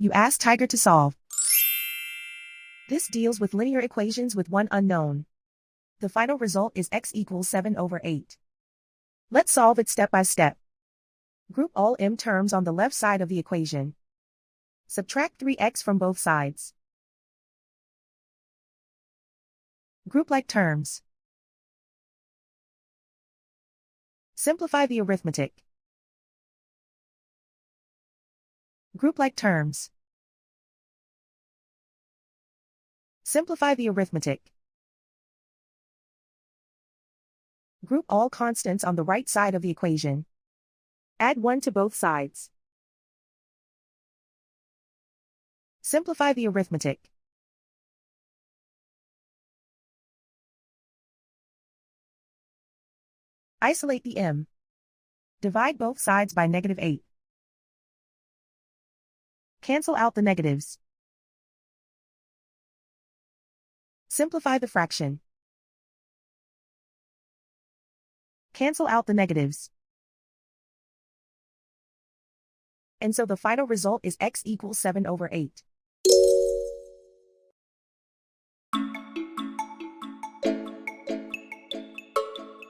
You ask Tiger to solve. This deals with linear equations with one unknown. The final result is x equals 7/8. Let's solve it step by step. Group all m terms on the left side of the equation. Subtract 3x from both sides. Group like terms. Simplify the arithmetic. Group like terms. Simplify the arithmetic. Group all constants on the right side of the equation. Add 1 to both sides. Simplify the arithmetic. Isolate the m. Divide both sides by -8. Cancel out the negatives. Simplify the fraction. Cancel out the negatives. And so the final result is x equals 7/8.